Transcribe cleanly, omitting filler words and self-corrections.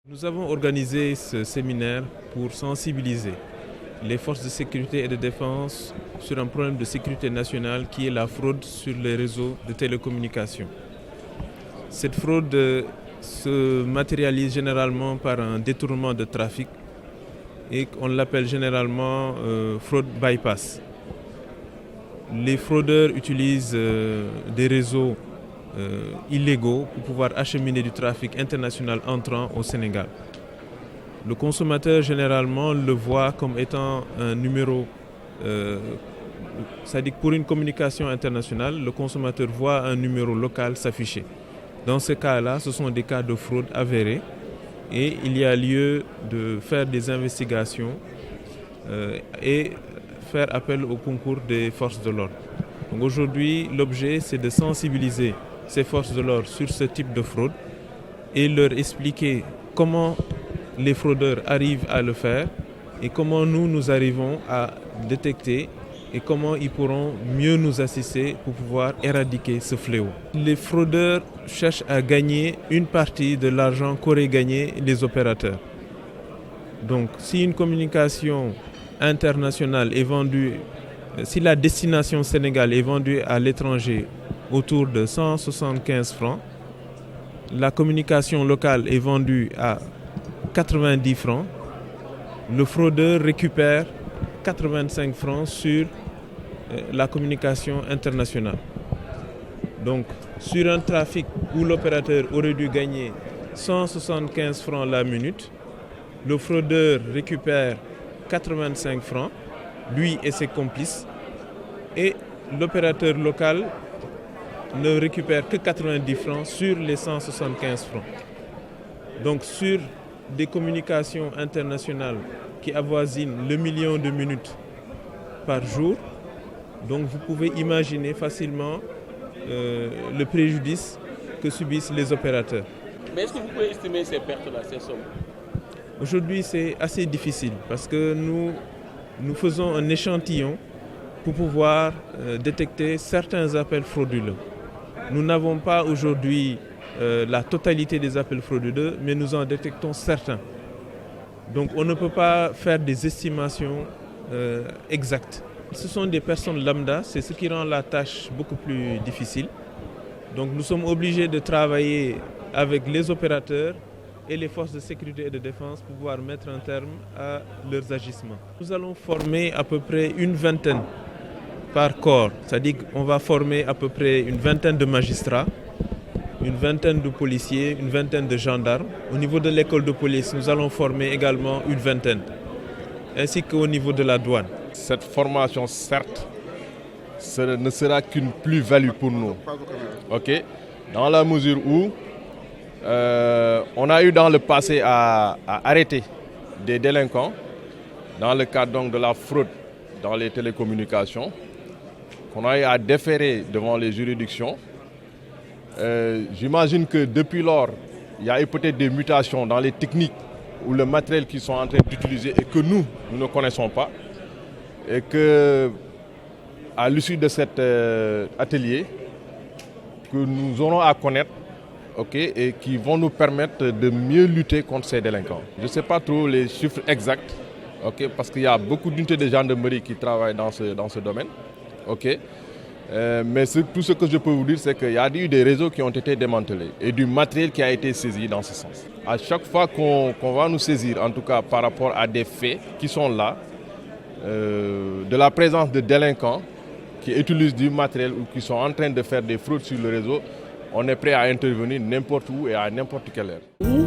Nous avons organisé ce séminaire pour sensibiliser les forces de sécurité et de défense sur un problème de sécurité nationale qui est la fraude sur les réseaux de télécommunications. Cette fraude se matérialise généralement par un détournement de trafic et on l'appelle généralement fraude bypass. Les fraudeurs utilisent des réseaux illégaux pour pouvoir acheminer du trafic international entrant au Sénégal. Le consommateur généralement le voit comme étant un numéro, c'est-à-dire que pour une communication internationale, le consommateur voit un numéro local s'afficher. Dans ce cas-là, ce sont des cas de fraude avérés et il y a lieu de faire des investigations et faire appel au concours des forces de l'ordre. Donc aujourd'hui, l'objet, c'est de sensibiliser ces forces de l'ordre sur ce type de fraude et leur expliquer comment les fraudeurs arrivent à le faire et comment nous arrivons à détecter et comment ils pourront mieux nous assister pour pouvoir éradiquer ce fléau. Les fraudeurs cherchent à gagner une partie de l'argent qu'auraient gagné les opérateurs. Donc si une communication internationale est vendue, si la destination Sénégal est vendue à l'étranger autour de 175 francs, la communication locale est vendue à 90 francs, le fraudeur récupère 85 francs sur la communication internationale. Donc sur un trafic où l'opérateur aurait dû gagner 175 francs la minute, le fraudeur récupère 85 francs, lui et ses complices, et l'opérateur local ne récupère que 90 francs sur les 175 francs. Donc sur des communications internationales qui avoisinent le million de minutes par jour, donc vous pouvez imaginer facilement le préjudice que subissent les opérateurs. Mais est-ce que vous pouvez estimer ces pertes-là, ces sommes? Aujourd'hui, c'est assez difficile parce que nous faisons un échantillon pour pouvoir détecter certains appels frauduleux. Nous n'avons pas aujourd'hui la totalité des appels frauduleux, mais nous en détectons certains. Donc on ne peut pas faire des estimations exactes. Ce sont des personnes lambda, c'est ce qui rend la tâche beaucoup plus difficile. Donc nous sommes obligés de travailler avec les opérateurs et les forces de sécurité et de défense pour pouvoir mettre un terme à leurs agissements. Nous allons former à peu près une vingtaine par corps, c'est-à-dire qu'on va former à peu près une vingtaine de magistrats, une vingtaine de policiers, une vingtaine de gendarmes. Au niveau de l'école de police, nous allons former également une vingtaine, ainsi qu'au niveau de la douane. Cette formation, certes, ne sera qu'une plus-value pour nous. Okay? Dans la mesure où on a eu dans le passé à arrêter des délinquants dans le cadre donc de la fraude dans les télécommunications, qu'on a eu à déférer devant les juridictions. J'imagine que depuis lors, il y a eu peut-être des mutations dans les techniques ou le matériel qu'ils sont en train d'utiliser et que nous ne connaissons pas. Et que, à l'issue de cet atelier, que nous aurons à connaître, et qui vont nous permettre de mieux lutter contre ces délinquants. Je ne sais pas trop les chiffres exacts, parce qu'il y a beaucoup d'unités de gendarmerie qui travaillent dans ce domaine. Mais tout ce que je peux vous dire, c'est qu'il y a eu des réseaux qui ont été démantelés et du matériel qui a été saisi dans ce sens. À chaque fois qu'on va nous saisir, en tout cas par rapport à des faits qui sont là, de la présence de délinquants qui utilisent du matériel ou qui sont en train de faire des fraudes sur le réseau, on est prêt à intervenir n'importe où et à n'importe quelle heure.